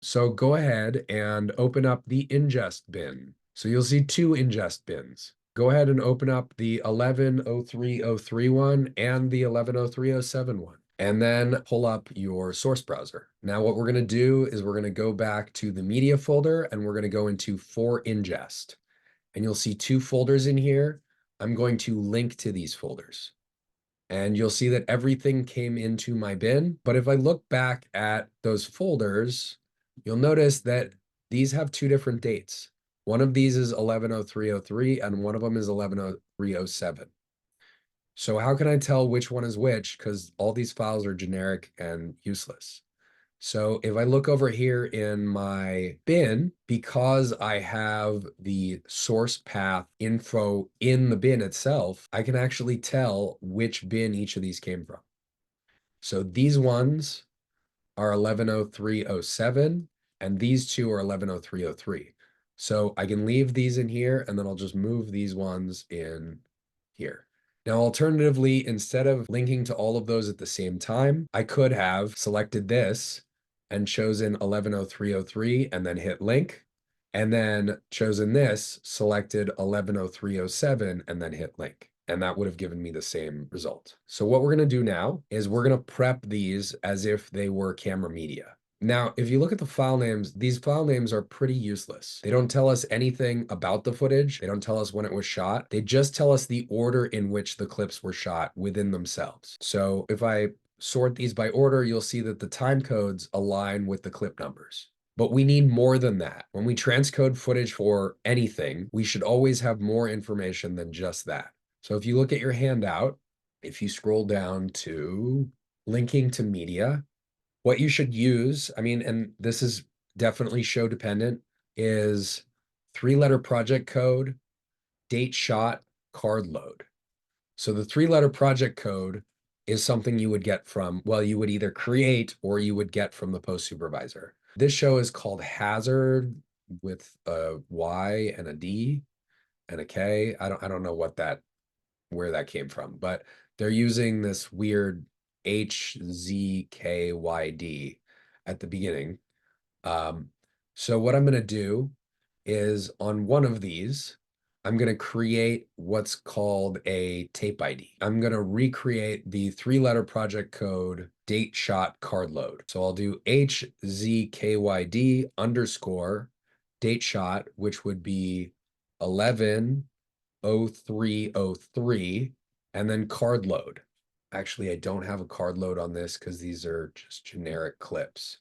So go ahead and open up the ingest bin. So you'll see two ingest bins. Go ahead and open up the 110303 one and the 110307 one, and then pull up your source browser. Now what we're going to do is we're going to go back to the media folder and we're going to go into for ingest. And you'll see two folders in here. I'm going to link to these folders. And you'll see that everything came into my bin. But if I look back at those folders, you'll notice that these have two different dates. One of these is 110303 and one of them is 110307. So how can I tell which one is which? Because all these files are generic and useless. So if I look over here in my bin, because I have the source path info in the bin itself, I can actually tell which bin each of these came from. So these ones are 110307, and these two are 110303. So I can leave these in here, and then I'll just move these ones in here. Now, alternatively, instead of linking to all of those at the same time, I could have selected this and chosen 110303 and then hit link, and then chosen this, selected 110307 and then hit link. And that would have given me the same result. So what we're going to do now is we're going to prep these as if they were camera media. Now, if you look at the file names, these file names are pretty useless. They don't tell us anything about the footage. They don't tell us when it was shot. They just tell us the order in which the clips were shot within themselves. So if I sort these by order, you'll see that the time codes align with the clip numbers. But we need more than that. When we transcode footage for anything, we should always have more information than just that. So if you look at your handout, if you scroll down to linking to media, what you should use, I mean, and this is definitely show dependent, is 3-letter project code, date shot, card load. So the 3-letter project code is something you would get from, well, you would either create or you would get from the post supervisor. This show is called Hazard with a Y and a D and a K. I don't know where that came from, but they're using this weird HZKYD at the beginning. So what I'm going to do is on one of these, I'm going to create what's called a tape ID. I'm going to recreate the 3-letter project code date shot card load. So I'll do HZKYD underscore date shot, which would be 110303, and then card load. Actually, I don't have a card load on this because these are just generic clips.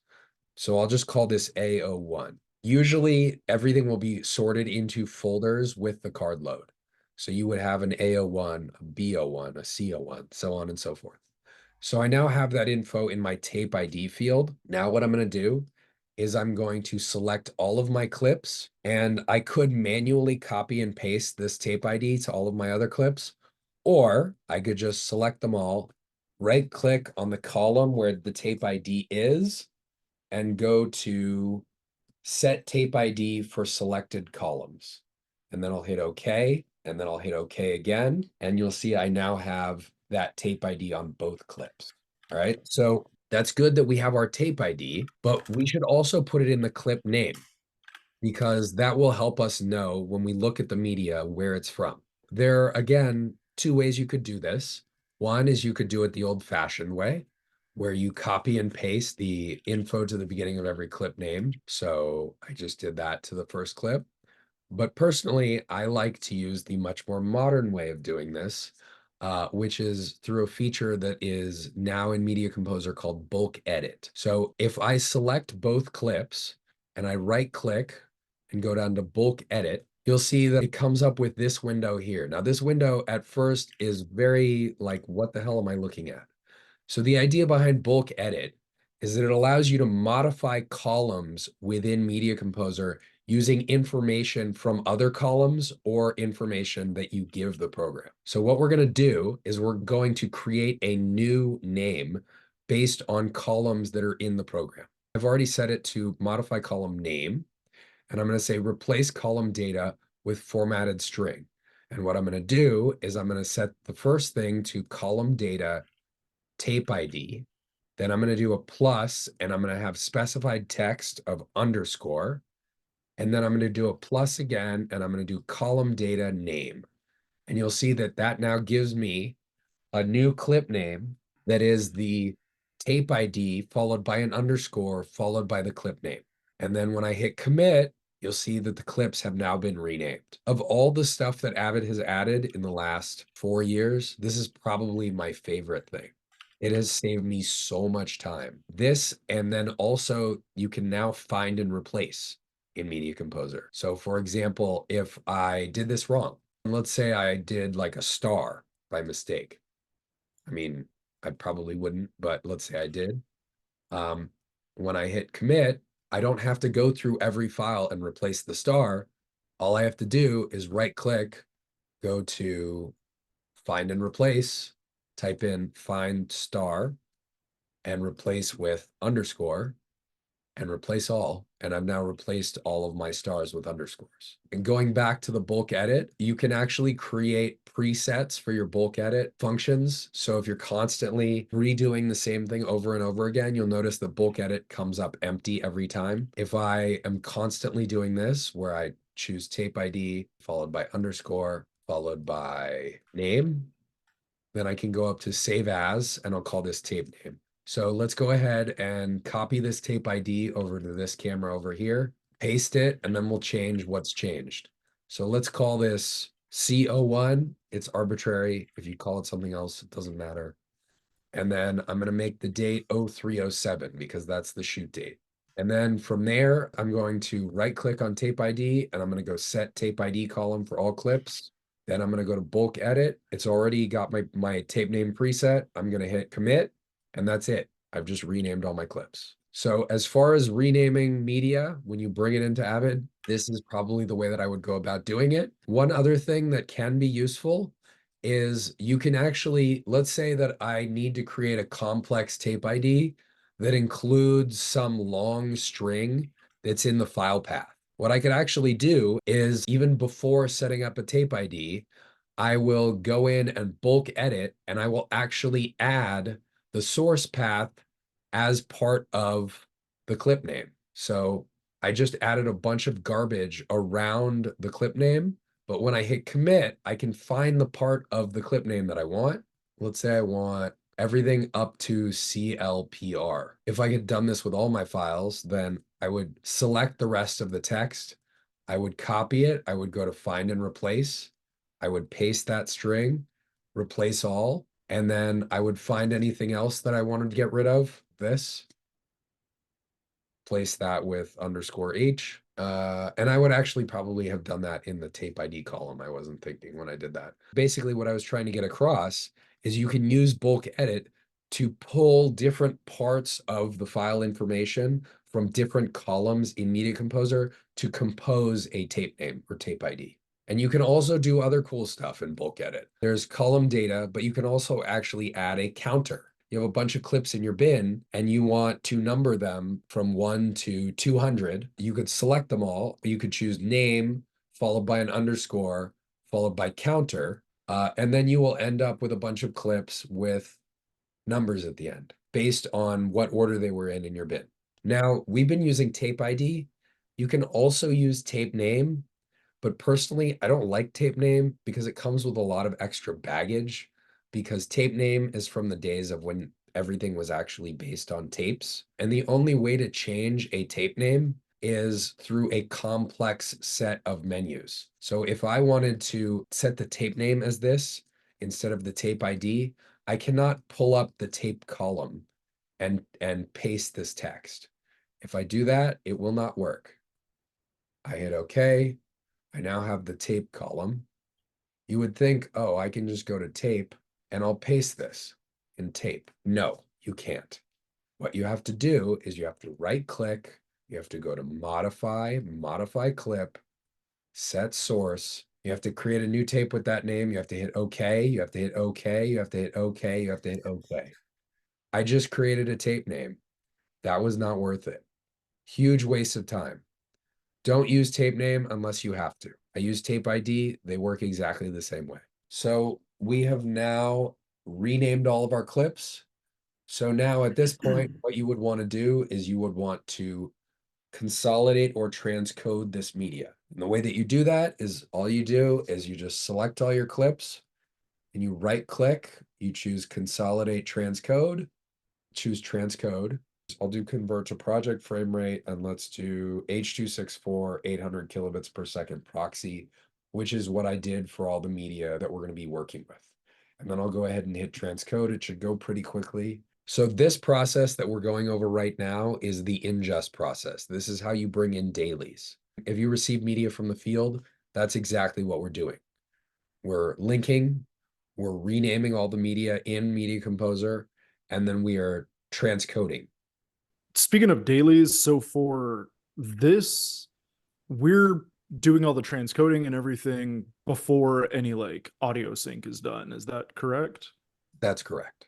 So I'll just call this A01. Usually everything will be sorted into folders with the card load. So you would have an A01, a B01, a C01, so on and so forth. So I now have that info in my tape ID field. Now what I'm going to do is I'm going to select all of my clips, and I could manually copy and paste this tape ID to all of my other clips, or I could just select them all, right click on the column where the tape ID is, and go to set tape ID for selected columns. And then I'll hit OK, and then I'll hit OK again, and you'll see I now have that tape ID on both clips. All right, so that's good that we have our tape ID, but we should also put it in the clip name because that will help us know when we look at the media where it's from. There are, again, two ways you could do this. One is you could do it the old-fashioned way, where you copy and paste the info to the beginning of every clip name. So I just did that to the first clip. But personally, I like to use the much more modern way of doing this, which is through a feature that is now in Media Composer called bulk edit. So if I select both clips and I right click and go down to bulk edit, you'll see that it comes up with this window here. Now, this window at first is very like, what the hell am I looking at? So the idea behind bulk edit is that it allows you to modify columns within Media Composer using information from other columns or information that you give the program. So what we're going to do is we're going to create a new name based on columns that are in the program. I've already set it to modify column name, and I'm going to say replace column data with formatted string. And what I'm going to do is I'm going to set the first thing to column data tape ID. Then I'm going to do a plus, and I'm going to have specified text of underscore. And then I'm going to do a plus again, and I'm going to do column data name. And you'll see that that now gives me a new clip name that is the tape ID followed by an underscore followed by the clip name. And then when I hit commit, you'll see that the clips have now been renamed. Of all the stuff that Avid has added in the last 4 years, this is probably my favorite thing. It has saved me so much time. This, and then also you can now find and replace in Media Composer. So for example, if I did this wrong, let's say I did like a star by mistake. I mean, I probably wouldn't, but let's say I did. When I hit commit, I don't have to go through every file and replace the star. All I have to do is right click, go to find and replace, type in find star and replace with underscore and replace all. And I've now replaced all of my stars with underscores. And going back to the bulk edit, you can actually create presets for your bulk edit functions. So if you're constantly redoing the same thing over and over again, you'll notice the bulk edit comes up empty every time. If I am constantly doing this, where I choose tape ID followed by underscore, followed by name, then I can go up to save as, and I'll call this tape name. So let's go ahead and copy this tape ID over to this camera over here, paste it, and then we'll change what's changed. So let's call this C01. It's arbitrary. If you call it something else, it doesn't matter. And then I'm going to make the date 0307 because that's the shoot date. And then from there, I'm going to right click on tape ID and I'm going to go set tape ID column for all clips. Then I'm going to go to bulk edit. It's already got my tape name preset. I'm going to hit commit and that's it. I've just renamed all my clips. So as far as renaming media, when you bring it into Avid, this is probably the way that I would go about doing it. One other thing that can be useful is you can actually, let's say that I need to create a complex tape ID that includes some long string that's in the file path. What I could actually do is even before setting up a tape ID, I will go in and bulk edit and I will actually add the source path as part of the clip name. So I just added a bunch of garbage around the clip name, but when I hit commit, I can find the part of the clip name that I want. Let's say I want everything up to CLPR. If I had done this with all my files, then I would select the rest of the text. I would copy it. I would go to find and replace. I would paste that string, replace all, and then I would find anything else that I wanted to get rid of. This, place that with underscore H. And I would actually probably have done that in the tape ID column. I wasn't thinking when I did that. Basically, what I was trying to get across is you can use bulk edit to pull different parts of the file information from different columns in Media Composer to compose a tape name or tape ID. And you can also do other cool stuff in bulk edit. There's column data, but you can also actually add a counter. You have a bunch of clips in your bin and you want to number them from 1 to 200. You could select them all. You could choose name followed by an underscore followed by counter. And then you will end up with a bunch of clips with numbers at the end based on what order they were in your bin. Now, we've been using tape ID. You can also use tape name, but personally, I don't like tape name because it comes with a lot of extra baggage, because tape name is from the days of when everything was actually based on tapes. And the only way to change a tape name is through a complex set of menus. So if I wanted to set the tape name as this instead of the tape ID, I cannot pull up the tape column and paste this text. If I do that, it will not work. I hit OK. I now have the tape column. You would think, oh, I can just go to tape and I'll paste this in tape. No, you can't. What you have to do is you have to right click, you have to go to modify, modify clip, set source. You have to create a new tape with that name. You have to hit OK, you have to hit OK, you have to hit OK, you have to hit OK. I just created a tape name. That was not worth it. Huge waste of time. Don't use tape name unless you have to. I use tape ID. They work exactly the same way. So we have now renamed all of our clips. So now at this point, what you would want to do is you would want to consolidate or transcode this media. And the way that you do that is all you do is you just select all your clips and you right click, you choose consolidate transcode, choose transcode. I'll do convert to project frame rate and let's do H.264 800 kilobits per second proxy, which is what I did for all the media that we're going to be working with. And then I'll go ahead and hit transcode. It should go pretty quickly. So this process that we're going over right now is the ingest process. This is how you bring in dailies. If you receive media from the field, that's exactly what we're doing. We're linking, we're renaming all the media in Media Composer, and then we are transcoding. Speaking of dailies, so for this, we're doing all the transcoding and everything before any like audio sync is done. Is that correct? That's correct.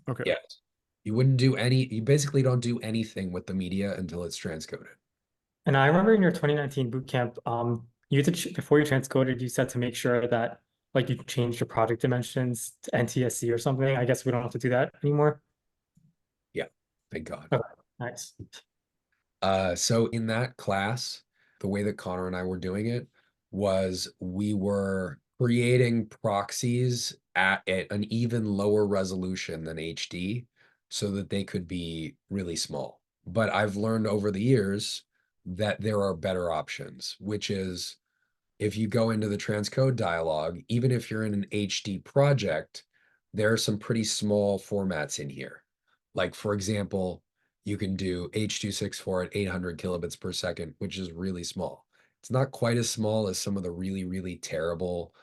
Okay. Yes. You basically don't do anything with the media until it's transcoded. And I remember in your 2019 bootcamp, you had to, before you transcoded, you said to make sure that like you changed your project dimensions to NTSC or something. I guess we don't have to do that anymore. Yeah, thank God. Okay, nice. So in that class, the way that Connor and I were doing it was we were creating proxies at an even lower resolution than HD so that they could be really small. But I've learned over the years that there are better options, which is if you go into the transcode dialog, even if you're in an HD project, there are some pretty small formats in here. Like, for example, you can do H.264 at 800 kilobits per second, which is really small. It's not quite as small as some of the really, really terrible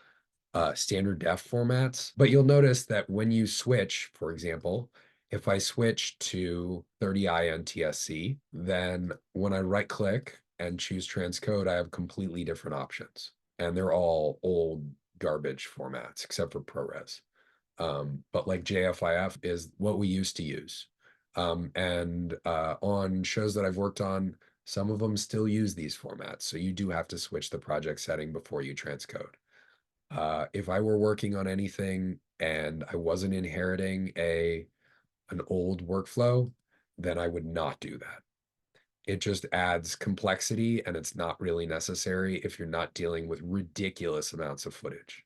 standard def formats, but you'll notice that when you switch, for example, if I switch to 30i NTSC, then when I right click and choose transcode, I have completely different options. And they're all old garbage formats except for ProRes. But like JFIF is what we used to use. And on shows that I've worked on, some of them still use these formats. So you do have to switch the project setting before you transcode. If I were working on anything and I wasn't inheriting an old workflow, then I would not do that. It just adds complexity and it's not really necessary if you're not dealing with ridiculous amounts of footage.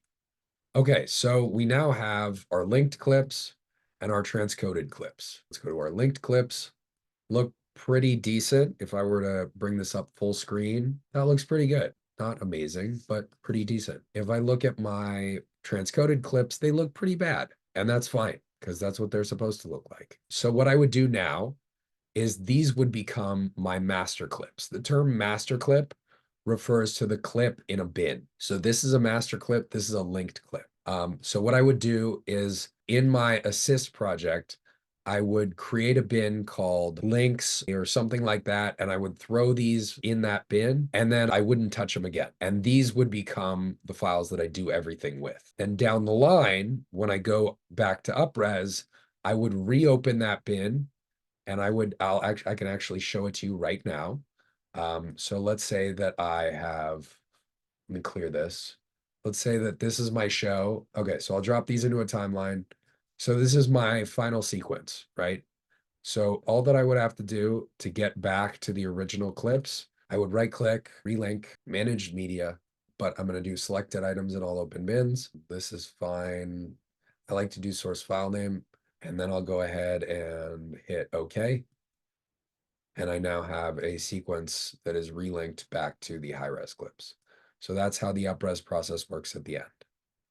Okay, so we now have our linked clips and our transcoded clips. Let's go to our linked clips. Look pretty decent. If I were to bring this up full screen, that looks pretty good. Not amazing, but pretty decent. If I look at my transcoded clips, they look pretty bad. And that's fine, because that's what they're supposed to look like. So what I would do now is these would become my master clips. The term master clip refers to the clip in a bin. So this is a master clip, this is a linked clip. So what I would do is in my assist project, I would create a bin called links or something like that, and I would throw these in that bin, and then I wouldn't touch them again. And these would become the files that I do everything with. Then down the line, when I go back to upres, I would reopen that bin, and I can actually show it to you right now. So let's say that let me clear this. Let's say that this is my show. Okay, so I'll drop these into a timeline. So this is my final sequence, right? So all that I would have to do to get back to the original clips, I would right click, relink, manage media, but I'm going to do selected items in all open bins. This is fine. I like to do source file name, and then I'll go ahead and hit OK. And I now have a sequence that is relinked back to the high-res clips. So that's how the upres process works at the end.